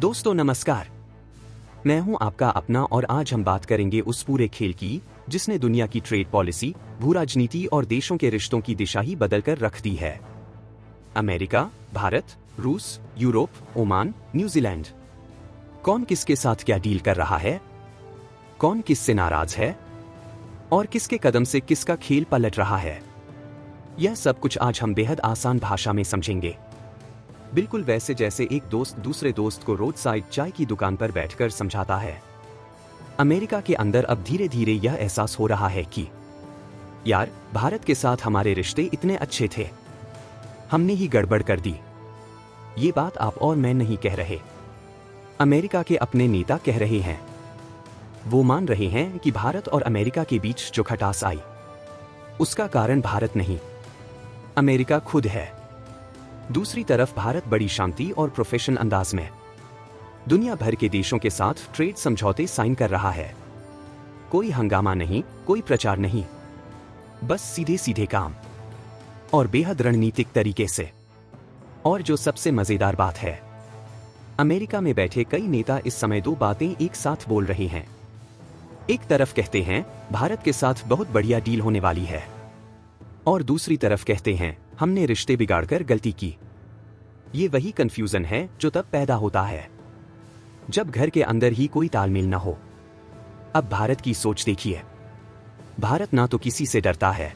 दोस्तों नमस्कार। मैं हूं आपका अपना और आज हम बात करेंगे उस पूरे खेल की जिसने दुनिया की ट्रेड पॉलिसी, भू राजनीति और देशों के रिश्तों की दिशा ही बदलकर रख दी है। अमेरिका, भारत, रूस, यूरोप, ओमान, न्यूजीलैंड। कौन किसके साथ क्या डील कर रहा है, कौन किससे नाराज है और किसके कदम से किसका खेल पलट रहा है, यह सब कुछ आज हम बेहद आसान भाषा में समझेंगे। बिल्कुल वैसे जैसे एक दोस्त दूसरे दोस्त को रोड साइड चाय की दुकान पर बैठकर समझाता है। अमेरिका के अंदर अब धीरे धीरे यह एहसास हो रहा है कि यार, भारत के साथ हमारे रिश्ते इतने अच्छे थे, हमने ही गड़बड़ कर दी। ये बात आप और मैं नहीं कह रहे, अमेरिका के अपने नेता कह रहे हैं। वो मान रहे हैं कि भारत और अमेरिका के बीच जो खटास आई, उसका कारण भारत नहीं, अमेरिका खुद है। दूसरी तरफ भारत बड़ी शांति और प्रोफेशनल अंदाज में दुनिया भर के देशों के साथ ट्रेड समझौते साइन कर रहा है। कोई हंगामा नहीं, कोई प्रचार नहीं, बस सीधे सीधे काम और बेहद रणनीतिक तरीके से। और जो सबसे मजेदार बात है, अमेरिका में बैठे कई नेता इस समय दो बातें एक साथ बोल रहे हैं। एक तरफ कहते हैं भारत के साथ बहुत बढ़िया डील होने वाली है, और दूसरी तरफ कहते हैं हमने रिश्ते बिगाड़कर गलती की। ये वही कंफ्यूजन है जो तब पैदा होता है जब घर के अंदर ही कोई तालमेल न हो। अब भारत की सोच देखिए। भारत ना तो किसी से डरता है,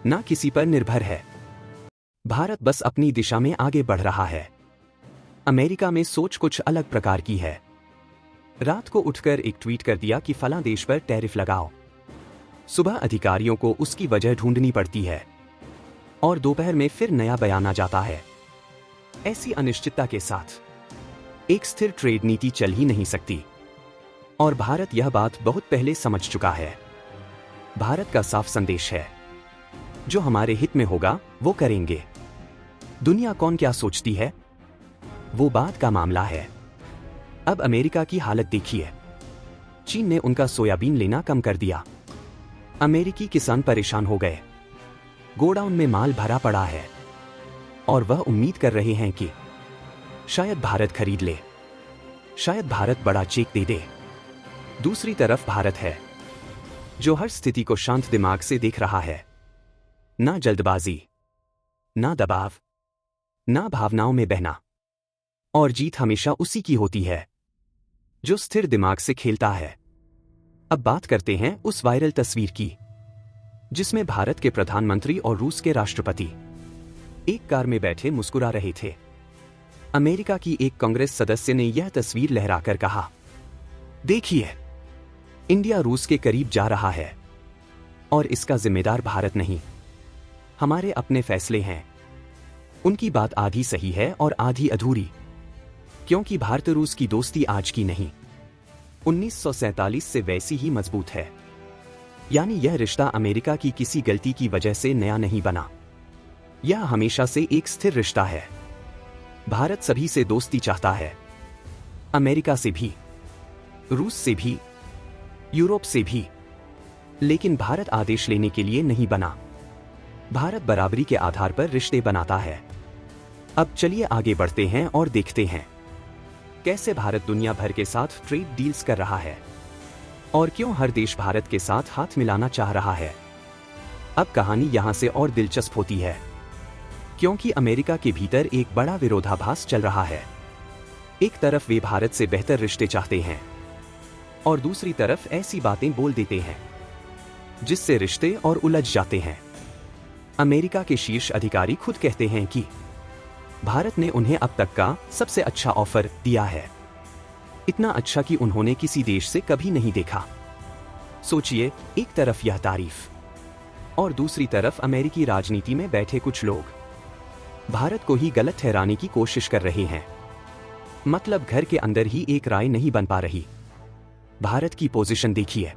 ना किसी पर निर्भर है। भारत बस अपनी दिशा में आगे बढ़ रहा है। अमेरिका में सोच कुछ अलग प्रकार की है। रात को उठकर एक ट्वीट कर दिया कि फलां देश पर टैरिफ लगाओ। सुबह अधिकारियों को उसकी वजह ढूंढनी पड़ती है और दोपहर में फिर नया बयान आ जाता है। ऐसी अनिश्चितता के साथ एक स्थिर ट्रेड नीति चल ही नहीं सकती, और भारत यह बात बहुत पहले समझ चुका है। भारत का साफ संदेश है, जो हमारे हित में होगा वो करेंगे। दुनिया कौन क्या सोचती है वो बात का मामला है। अब अमेरिका की हालत देखिए। चीन ने उनका सोयाबीन लेना कम कर दिया। अमेरिकी किसान परेशान हो गए। गोडाउन में माल भरा पड़ा है और वह उम्मीद कर रहे हैं कि शायद भारत खरीद ले, शायद भारत बड़ा चेक दे दे। दूसरी तरफ भारत है जो हर स्थिति को शांत दिमाग से देख रहा है। ना जल्दबाजी, ना दबाव, ना भावनाओं में बहना। और जीत हमेशा उसी की होती है जो स्थिर दिमाग से खेलता है। अब बात करते हैं उस वायरल तस्वीर की जिसमें भारत के प्रधानमंत्री और रूस के राष्ट्रपति एक कार में बैठे मुस्कुरा रहे थे। अमेरिका की एक कांग्रेस सदस्य ने यह तस्वीर लहराकर कहा, देखिए, इंडिया रूस के करीब जा रहा है और इसका जिम्मेदार भारत नहीं, हमारे अपने फैसले हैं। उनकी बात आधी सही है और आधी अधूरी, क्योंकि भारत रूस की दोस्ती आज की नहीं, 1947 से वैसी ही मजबूत है। यानी यह रिश्ता अमेरिका की किसी गलती की वजह से नया नहीं बना, यह हमेशा से एक स्थिर रिश्ता है। भारत सभी से दोस्ती चाहता है, अमेरिका से भी, रूस से भी, यूरोप से भी, लेकिन भारत आदेश लेने के लिए नहीं बना। भारत बराबरी के आधार पर रिश्ते बनाता है। अब चलिए आगे बढ़ते हैं और देखते हैं कैसे भारत दुनिया भर के साथ ट्रेड डील्स कर रहा है और क्यों हर देश भारत के साथ हाथ मिलाना चाह रहा है। अब कहानी यहां से और दिलचस्प होती है, क्योंकि अमेरिका के भीतर एक बड़ा विरोधाभास चल रहा है। एक तरफ वे भारत से बेहतर रिश्ते चाहते हैं और दूसरी तरफ ऐसी बातें बोल देते हैं जिससे रिश्ते और उलझ जाते हैं। अमेरिका के शीर्ष अधिकारी खुद कहते हैं कि भारत ने उन्हें अब तक का सबसे अच्छा ऑफर दिया है, इतना अच्छा कि उन्होंने किसी देश से कभी नहीं देखा। सोचिए, एक तरफ यह तारीफ और दूसरी तरफ अमेरिकी राजनीति में बैठे कुछ लोग भारत को ही गलत ठहराने की कोशिश कर रहे हैं। मतलब घर के अंदर ही एक राय नहीं बन पा रही। भारत की पोजीशन देखिए,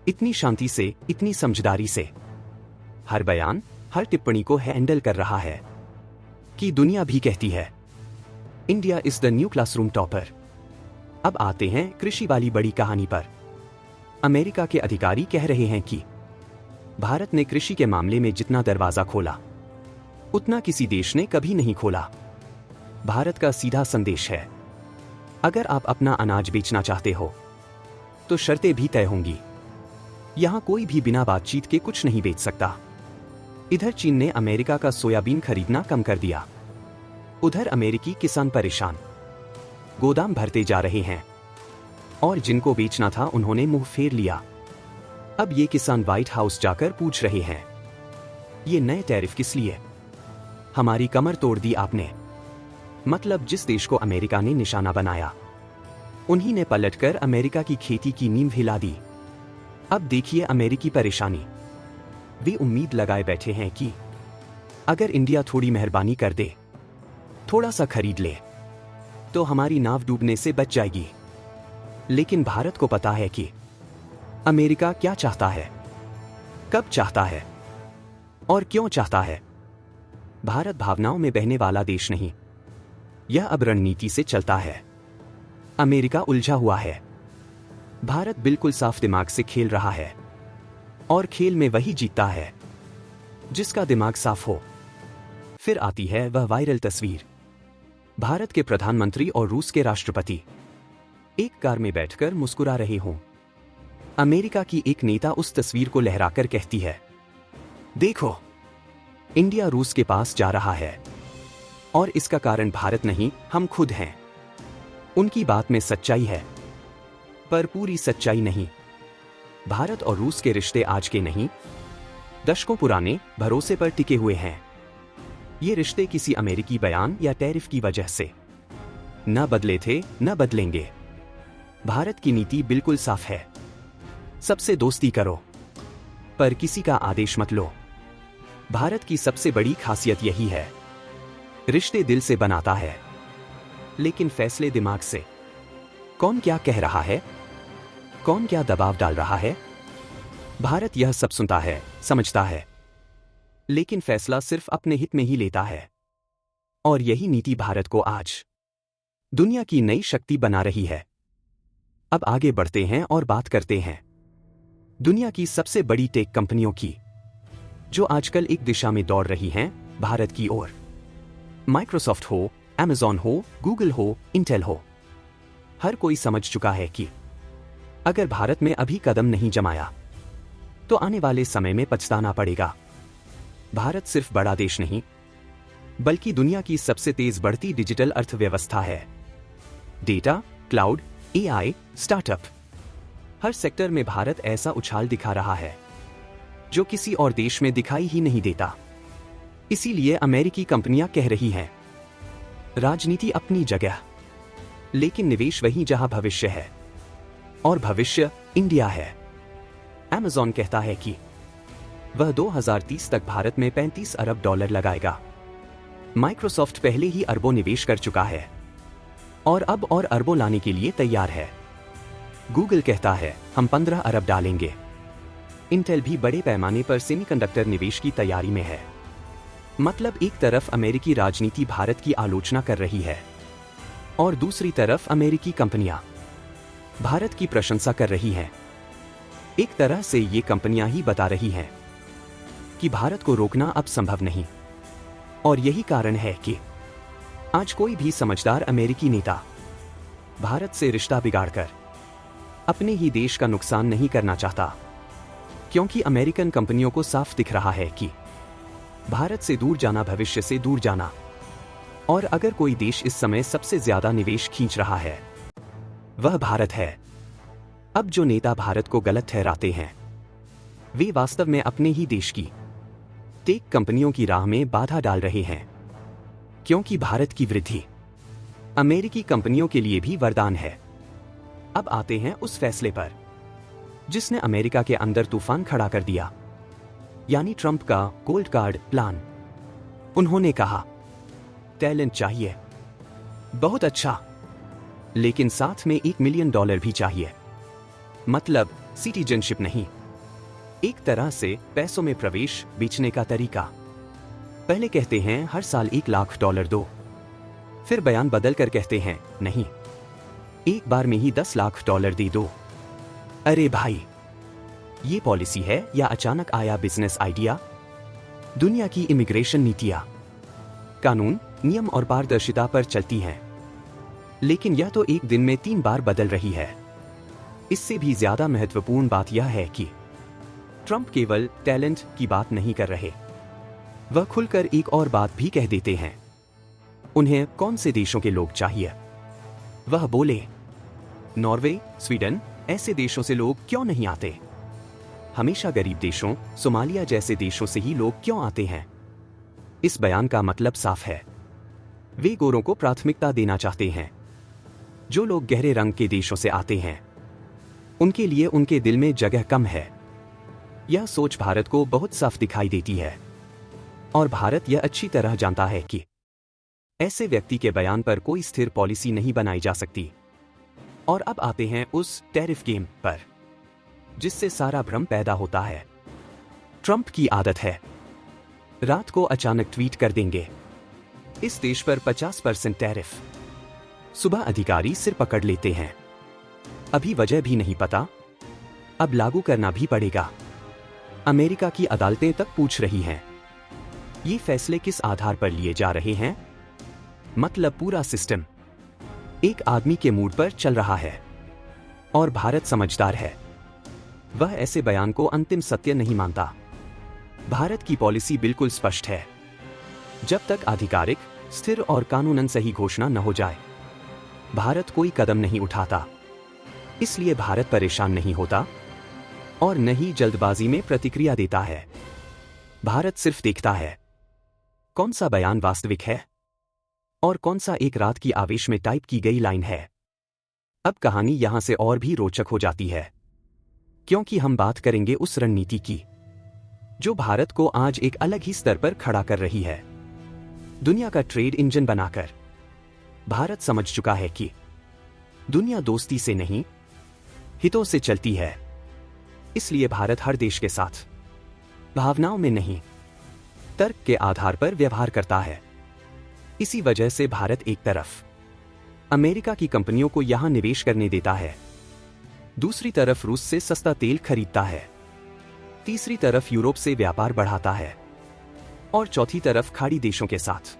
इतनी शांति से, इतनी समझदारी से हर बयान, हर टिप्पणी को हैंडल कर रहा है कि दुनिया भी कहती है India is the new classroom topper. अब आते हैं कृषि वाली बड़ी कहानी पर। अमेरिका के अधिकारी कह रहे हैं कि भारत ने कृषि के मामले में जितना दरवाजा खोला, उतना किसी देश ने कभी नहीं खोला। भारत का सीधा संदेश है, अगर आप अपना अनाज बेचना चाहते हो तो शर्तें भी तय होंगी। यहां कोई भी बिना बातचीत के कुछ नहीं बेच सकता। इधर चीन ने अमेरिका का सोयाबीन खरीदना कम कर दिया। उधर अमेरिकी किसान परेशान, गोदाम भरते जा रहे हैं और जिनको बेचना था उन्होंने मुंह फेर लिया। अब ये किसान व्हाइट हाउस जाकर पूछ रहे हैं, ये नए टैरिफ किस लिए? हमारी कमर तोड़ दी आपने। मतलब जिस देश को अमेरिका ने निशाना बनाया, उन्हीं ने पलटकर अमेरिका की खेती की नींव हिला दी। अब देखिए अमेरिकी परेशानी। वे उम्मीद लगाए बैठे हैं कि अगर इंडिया थोड़ी मेहरबानी कर दे, थोड़ा सा खरीद ले, तो हमारी नाव डूबने से बच जाएगी। लेकिन भारत को पता है कि अमेरिका क्या चाहता है, कब चाहता है और क्यों चाहता है। भारत भावनाओं में बहने वाला देश नहीं, यह अब रणनीति से चलता है। अमेरिका उलझा हुआ है, भारत बिल्कुल साफ दिमाग से खेल रहा है और खेल में वही जीतता है जिसका दिमाग साफ हो। फिर आती है वह वायरल तस्वीर। भारत के प्रधानमंत्री और रूस के राष्ट्रपति एक कार में बैठकर मुस्कुरा रहे हों। अमेरिका की एक नेता उस तस्वीर को लहराकर कहती है, देखो इंडिया रूस के पास जा रहा है और इसका कारण भारत नहीं, हम खुद हैं। उनकी बात में सच्चाई है, पर पूरी सच्चाई नहीं। भारत और रूस के रिश्ते आज के नहीं, दशकों पुराने भरोसे पर टिके हुए हैं। ये रिश्ते किसी अमेरिकी बयान या टैरिफ की वजह से न बदले थे, न बदलेंगे। भारत की नीति बिल्कुल साफ है, सबसे दोस्ती करो, पर किसी का आदेश मत लो। भारत की सबसे बड़ी खासियत यही है, रिश्ते दिल से बनाता है, लेकिन फैसले दिमाग से। कौन क्या कह रहा है, कौन क्या दबाव डाल रहा है, भारत यह सब सुनता है, समझता है, लेकिन फैसला सिर्फ अपने हित में ही लेता है। और यही नीति भारत को आज दुनिया की नई शक्ति बना रही है। अब आगे बढ़ते हैं और बात करते हैं दुनिया की सबसे बड़ी टेक कंपनियों की, जो आजकल एक दिशा में दौड़ रही हैं, भारत की ओर। माइक्रोसॉफ्ट हो, अमेज़न हो, गूगल हो, इंटेल हो, हर कोई समझ चुका है कि अगर भारत में अभी कदम नहीं जमाया तो आने वाले समय में पछताना पड़ेगा। भारत सिर्फ बड़ा देश नहीं, बल्कि दुनिया की सबसे तेज बढ़ती डिजिटल अर्थव्यवस्था है। डेटा, क्लाउड, एआई, स्टार्टअप, हर सेक्टर में भारत ऐसा उछाल दिखा रहा है जो किसी और देश में दिखाई ही नहीं देता। इसीलिए अमेरिकी कंपनियां कह रही हैं, राजनीति अपनी जगह, लेकिन निवेश वहीं जहां भविष्य है, और भविष्य इंडिया है। अमेज़न कहता है कि वह 2030 तक भारत में $35 अरब लगाएगा। माइक्रोसॉफ्ट पहले ही अरबों निवेश कर चुका है और अब और अरबों लाने के लिए तैयार है। गूगल कहता है, हम 15 अरब डालेंगे। इंटेल भी बड़े पैमाने पर सेमीकंडक्टर निवेश की तैयारी में है। मतलब एक तरफ अमेरिकी राजनीति भारत की आलोचना कर रही है और दूसरी तरफ अमेरिकी कंपनियां भारत की प्रशंसा कर रही हैं। एक तरह से ये कंपनियां ही बता रही हैं कि भारत को रोकना अब संभव नहीं। और यही कारण है कि आज कोई भी समझदार अमेरिकी नेता भारत से रिश्ता बिगाड़कर अपने ही देश का नुकसान नहीं करना चाहता, क्योंकि अमेरिकन कंपनियों को साफ दिख रहा है कि भारत से दूर जाना भविष्य से दूर जाना। और अगर कोई देश इस समय सबसे ज्यादा निवेश खींच रहा है, वह भारत है। अब जो नेता भारत को गलत ठहराते हैं, वे वास्तव में अपने ही देश की टेक कंपनियों की राह में बाधा डाल रहे हैं, क्योंकि भारत की वृद्धि अमेरिकी कंपनियों के लिए भी वरदान है। अब आते हैं उस फैसले पर जिसने अमेरिका के अंदर तूफान खड़ा कर दिया, यानी ट्रंप का गोल्ड कार्ड प्लान। उन्होंने कहा, टैलेंट चाहिए, बहुत अच्छा, लेकिन साथ में $1 मिलियन भी चाहिए। मतलब सिटीजनशिप नहीं, एक तरह से पैसों में प्रवेश बेचने का तरीका। पहले कहते हैं हर साल $1 लाख दो, फिर बयान बदल कर कहते हैं नहीं, एक बार में ही $10 लाख दे दो। अरे भाई, ये पॉलिसी है या अचानक आया बिजनेस आइडिया? दुनिया की इमिग्रेशन नीतियां कानून, नियम और पारदर्शिता पर चलती हैं। लेकिन यह तो एक दिन में 3 बार बदल रही है। इससे भी ज्यादा महत्वपूर्ण बात यह है कि ट्रंप केवल टैलेंट की बात नहीं कर रहे, वह खुलकर एक और बात भी कह देते हैं। उन्हें कौन से देशों के लोग चाहिए? वह बोले, नॉर्वे, स्वीडन, ऐसे देशों से लोग क्यों नहीं आते? हमेशा गरीब देशों, सोमालिया जैसे देशों से ही लोग क्यों आते हैं? इस बयान का मतलब साफ है, वे गोरों को प्राथमिकता देना चाहते हैं। जो लोग गहरे रंग के देशों से आते हैं, उनके लिए उनके दिल में जगह कम है। यह सोच भारत को बहुत साफ दिखाई देती है, और भारत यह अच्छी तरह जानता है कि ऐसे व्यक्ति के बयान पर कोई स्थिर पॉलिसी नहीं बनाई जा सकती। और अब आते हैं उस टैरिफ गेम पर, जिससे सारा भ्रम पैदा होता है। ट्रंप की आदत है, रात को अचानक ट्वीट कर देंगे, इस देश पर 50% टैरिफ। सुबह अधिकारी सिर पकड़ लेते हैं, अभी वजह भी नहीं पता, अब लागू करना भी पड़ेगा। अमेरिका की अदालतें तक पूछ रही हैं, ये फैसले किस आधार पर लिए जा रहे हैं? मतलब पूरा सिस्टम एक आदमी के मूड पर चल रहा है। और भारत समझदार है, वह ऐसे बयान को अंतिम सत्य नहीं मानता। भारत की पॉलिसी बिल्कुल स्पष्ट है, जब तक आधिकारिक, स्थिर और कानूनन सही घोषणा न हो जाए, भारत कोई कदम नहीं उठाता। इसलिए भारत परेशान नहीं होता और न ही जल्दबाजी में प्रतिक्रिया देता है। भारत सिर्फ देखता है कौन सा बयान वास्तविक है और कौन सा एक रात की आवेश में टाइप की गई लाइन है। अब कहानी यहां से और भी रोचक हो जाती है, क्योंकि हम बात करेंगे उस रणनीति की जो भारत को आज एक अलग ही स्तर पर खड़ा कर रही है। दुनिया का ट्रेड इंजन बनाकर भारत समझ चुका है कि दुनिया दोस्ती से नहीं, हितों से चलती है। इसलिए भारत हर देश के साथ भावनाओं में नहीं, तर्क के आधार पर व्यवहार करता है। इसी वजह से भारत एक तरफ अमेरिका की कंपनियों को यहां निवेश करने देता है, दूसरी तरफ रूस से सस्ता तेल खरीदता है, तीसरी तरफ यूरोप से व्यापार बढ़ाता है, और चौथी तरफ खाड़ी देशों के साथ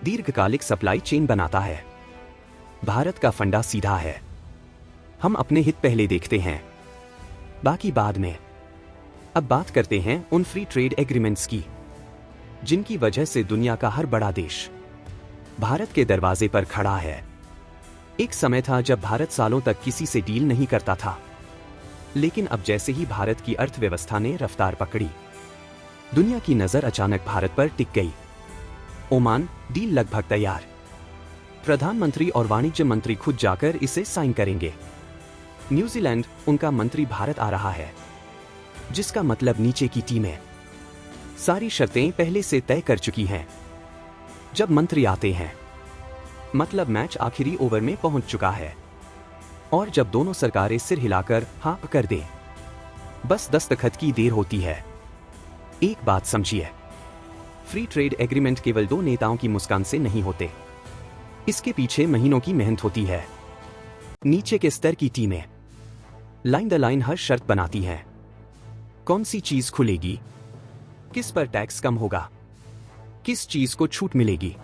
दीर्घकालिक सप्लाई चेन बनाता है। भारत का फंडा सीधा है, हम अपने हित पहले देखते हैं, बाकी बाद में। अब बात करते हैं उन फ्री ट्रेड एग्रीमेंट्स की, जिनकी वजह से दुनिया का हर बड़ा देश भारत के दरवाजे पर खड़ा है। एक समय था जब भारत सालों तक किसी से डील नहीं करता था, लेकिन अब जैसे ही भारत की अर्थव्यवस्था ने रफ्तार पकड़ी, दुनिया की नजर अचानक भारत पर टिक गई। ओमान, डील लगभग तैयार, प्रधानमंत्री और वाणिज्य मंत्री खुद जाकर इसे साइन करेंगे। न्यूजीलैंड, उनका मंत्री भारत आ रहा है, जिसका मतलब नीचे की टीमें सारी शर्तें पहले से तय कर चुकी हैं। जब मंत्री आते हैं, मतलब मैच आखिरी ओवर में पहुंच चुका है, और जब दोनों सरकारें सिर हिलाकर हाँ कर दें, बस दस्तखत की देर होती है। एक बात समझिए, फ्री ट्रेड एग्रीमेंट केवल दो नेताओं की मुस्कान से नहीं होते, इसके पीछे महीनों की मेहनत होती है। नीचे के स्तर की टीमें लाइन द लाइन हर शर्त बनाती हैं, कौन सी चीज खुलेगी, किस पर टैक्स कम होगा, किस चीज को छूट मिलेगी।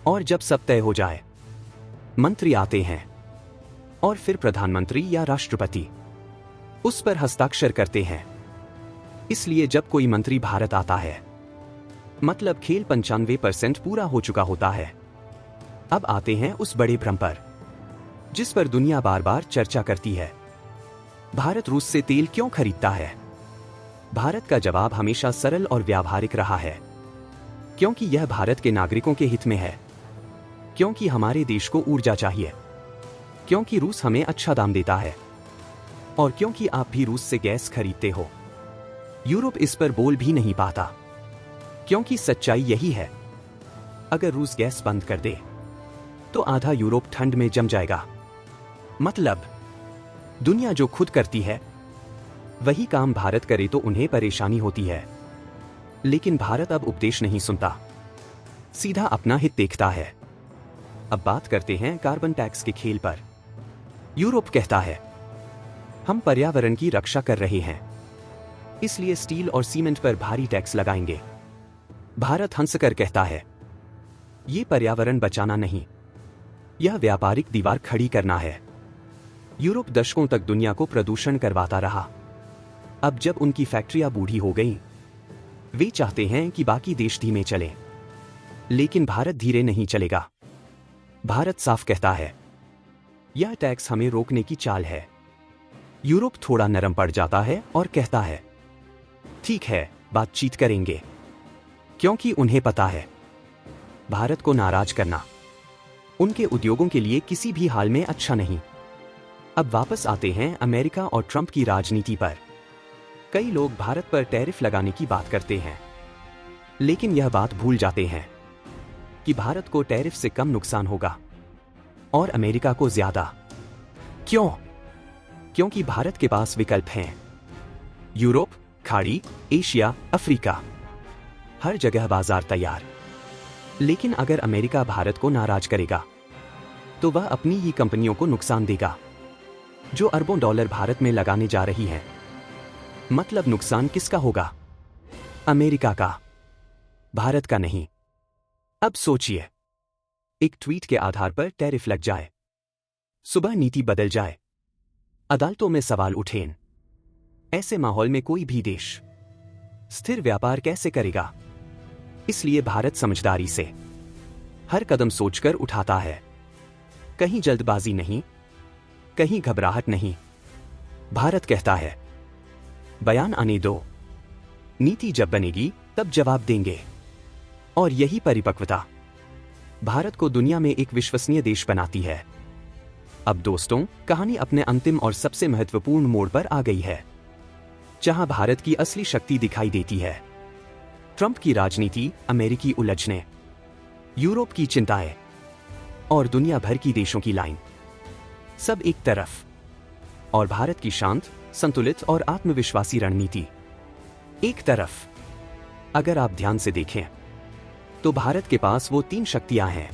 और जब सब तय हो जाए, मंत्री आते हैं और फिर प्रधानमंत्री या राष्ट्रपति उस पर हस्ताक्षर करते हैं। इसलिए जब कोई मंत्री भारत आता है, मतलब खेल 95% पूरा हो चुका होता है। अब आते हैं उस बड़े भ्रम पर, जिस पर दुनिया बार बार चर्चा करती है, भारत रूस से तेल क्यों खरीदता है? भारत का जवाब हमेशा सरल और व्यावहारिक रहा है, क्योंकि यह भारत के नागरिकों के हित में है, क्योंकि हमारे देश को ऊर्जा चाहिए, क्योंकि रूस हमें अच्छा दाम देता है, और क्योंकि आप भी रूस से गैस खरीदते हो। यूरोप इस पर बोल भी नहीं पाता, क्योंकि सच्चाई यही है, अगर रूस गैस बंद कर दे तो आधा यूरोप ठंड में जम जाएगा। मतलब दुनिया जो खुद करती है, वही काम भारत करे तो उन्हें परेशानी होती है। लेकिन भारत अब उपदेश नहीं सुनता, सीधा अपना हित देखता है। अब बात करते हैं कार्बन टैक्स के खेल पर। यूरोप कहता है, हम पर्यावरण की रक्षा कर रहे हैं, इसलिए स्टील और सीमेंट पर भारी टैक्स लगाएंगे। भारत हंसकर कहता है, ये पर्यावरण बचाना नहीं, यह व्यापारिक दीवार खड़ी करना है। यूरोप दशकों तक दुनिया को प्रदूषण करवाता रहा। अब जब उनकी फैक्ट्रियां बूढ़ी हो गईं, वे चाहते हैं कि बाकी देश धीमे चलें। लेकिन भारत धीरे नहीं चलेगा। भारत साफ कहता है, यह टैक्स हमें रोकने की चाल है। यूरोप थोड़ा नरम पड़ जाता है और कहता है, ठीक है, बातचीत करेंगे। क्योंकि उन्हें पता है, भारत को नाराज करना उनके उद्योगों के लिए किसी भी हाल में अच्छा नहीं। अब वापस आते हैं अमेरिका और ट्रंप की राजनीति पर। कई लोग भारत पर टैरिफ लगाने की बात करते हैं, लेकिन यह बात भूल जाते हैं कि भारत को टैरिफ से कम नुकसान होगा और अमेरिका को ज्यादा। क्यों? क्योंकि भारत के पास विकल्प हैं। यूरोप, खाड़ी, एशिया, अफ्रीका, हर जगह बाजार तैयार। लेकिन अगर अमेरिका भारत को नाराज करेगा, तो वह अपनी ही कंपनियों को नुकसान देगा, जो अरबों डॉलर भारत में लगाने जा रही हैं। मतलब नुकसान किसका होगा? अमेरिका का, भारत का नहीं। अब सोचिए, एक ट्वीट के आधार पर टैरिफ लग जाए, सुबह नीति बदल जाए, अदालतों में सवाल उठें। ऐसे माहौल में कोई भी देश स्थिर व्यापार कैसे करेगा? इसलिए भारत समझदारी से हर कदम सोचकर उठाता है। कहीं जल्दबाजी नहीं, कहीं घबराहट नहीं। भारत कहता है, बयान आने दो, नीति जब बनेगी तब जवाब देंगे। और यही परिपक्वता भारत को दुनिया में एक विश्वसनीय देश बनाती है। अब दोस्तों, कहानी अपने अंतिम और सबसे महत्वपूर्ण मोड़ पर आ गई है, जहां भारत की असली शक्ति दिखाई देती है। ट्रंप की राजनीति, अमेरिकी उलझने, यूरोप की चिंताएं और दुनिया भर की देशों की लाइन, सब एक तरफ, और भारत की शांत, संतुलित और आत्मविश्वासी रणनीति एक तरफ। अगर आप ध्यान से देखें, तो भारत के पास वो 3 शक्तियां हैं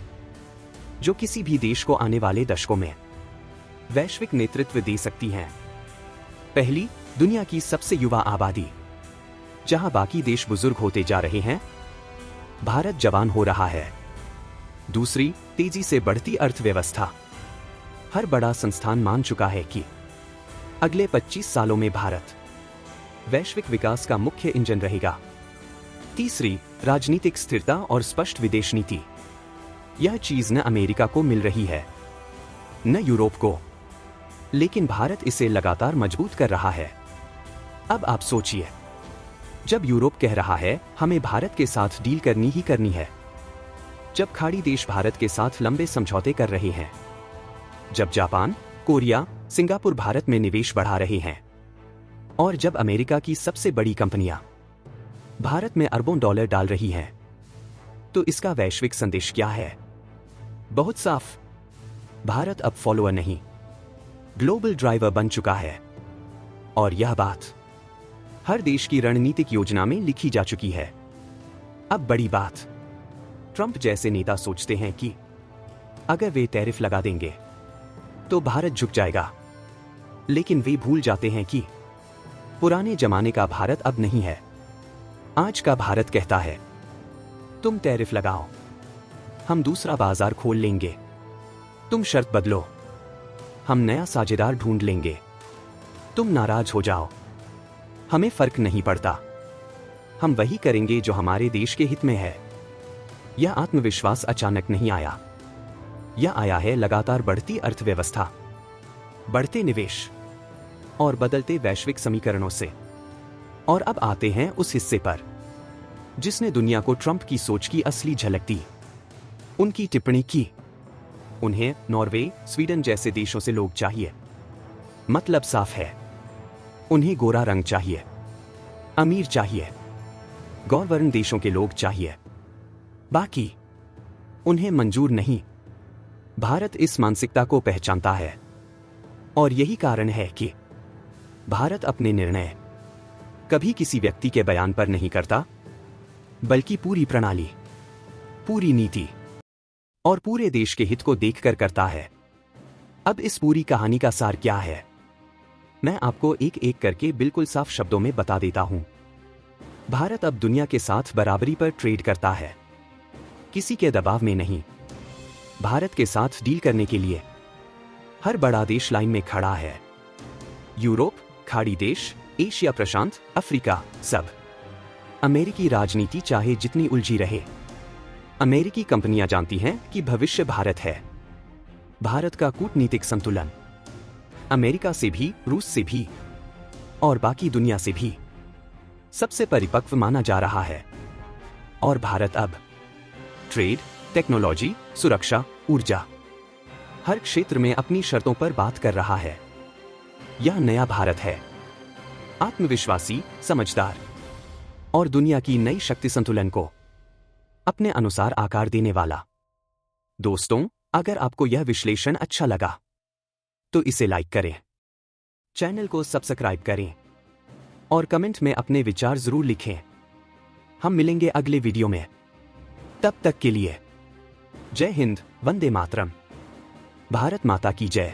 जो किसी भी देश को आने वाले दशकों में वैश्विक नेतृत्व दे सकती हैं। पहली, दुनिया की सबसे युवा आबादी। जहां बाकी देश बुजुर्ग होते जा रहे हैं, भारत जवान हो रहा है। दूसरी, तेजी से बढ़ती अर्थव्यवस्था। हर बड़ा संस्थान मान चुका है कि अगले 25 सालों में भारत वैश्विक विकास का मुख्य इंजन रहेगा। तीसरी, राजनीतिक स्थिरता और स्पष्ट विदेश नीति। यह चीज न अमेरिका को मिल रही है, न यूरोप को, लेकिन भारत इसे लगातार मजबूत कर रहा है। अब आप सोचिए, जब यूरोप कह रहा है हमें भारत के साथ डील करनी ही करनी है, जब खाड़ी देश भारत के साथ लंबे समझौते कर रहे हैं, जब जापान, कोरिया, सिंगापुर भारत में निवेश बढ़ा रहे हैं, और जब अमेरिका की सबसे बड़ी कंपनियां भारत में अरबों डॉलर डाल रही हैं, तो इसका वैश्विक संदेश क्या है? बहुत साफ, भारत अब फॉलोअर नहीं, ग्लोबल ड्राइवर बन चुका है। और यह बात हर देश की रणनीतिक योजना में लिखी जा चुकी है। अब बड़ी बात, ट्रंप जैसे नेता सोचते हैं कि अगर वे टैरिफ लगा देंगे तो भारत झुक जाएगा, लेकिन वे भूल जाते हैं कि पुराने जमाने का भारत अब नहीं है। आज का भारत कहता है, तुम टैरिफ लगाओ, हम दूसरा बाजार खोल लेंगे। तुम शर्त बदलो, हम नया साझेदार ढूंढ लेंगे। तुम नाराज हो जाओ, हमें फर्क नहीं पड़ता, हम वही करेंगे जो हमारे देश के हित में है। यह आत्मविश्वास अचानक नहीं आया, यह आया है लगातार बढ़ती अर्थव्यवस्था, बढ़ते निवेश और बदलते वैश्विक समीकरणों से। और अब आते हैं उस हिस्से पर जिसने दुनिया को ट्रंप की सोच की असली झलक दी। उनकी टिप्पणी की, उन्हें नॉर्वे, स्वीडन जैसे देशों से लोग चाहिए। मतलब साफ है, उन्हें गोरा रंग चाहिए, अमीर चाहिए, गौरवर्ण देशों के लोग चाहिए, बाकी उन्हें मंजूर नहीं। भारत इस मानसिकता को पहचानता है, और यही कारण है कि भारत अपने निर्णय कभी किसी व्यक्ति के बयान पर नहीं करता, बल्कि पूरी प्रणाली, पूरी नीति और पूरे देश के हित को देखकर करता है। अब इस पूरी कहानी का सार क्या है, मैं आपको एक एक करके बिल्कुल साफ शब्दों में बता देता हूं। भारत अब दुनिया के साथ बराबरी पर ट्रेड करता है, किसी के दबाव में नहीं, भारत के साथ डील करने के लिए हर बड़ा देश लाइन में खड़ा है। यूरोप, खाड़ी देश, एशिया प्रशांत, अफ्रीका, सब। अमेरिकी राजनीति चाहे जितनी उलझी रहे, अमेरिकी कंपनियां जानती हैं कि भविष्य भारत है। भारत का कूटनीतिक संतुलन अमेरिका से भी, रूस से भी और बाकी दुनिया से भी सबसे परिपक्व माना जा रहा है। और भारत अब ट्रेड, टेक्नोलॉजी, सुरक्षा, ऊर्जा, हर क्षेत्र में अपनी शर्तों पर बात कर रहा है। यह नया भारत है, आत्मविश्वासी, समझदार और दुनिया की नई शक्ति संतुलन को अपने अनुसार आकार देने वाला। दोस्तों, अगर आपको यह विश्लेषण अच्छा लगा तो इसे लाइक करें, चैनल को सब्सक्राइब करें और कमेंट में अपने विचार जरूर लिखें। हम मिलेंगे अगले वीडियो में। तब तक के लिए जय हिंद, वंदे मातरम, भारत माता की जय।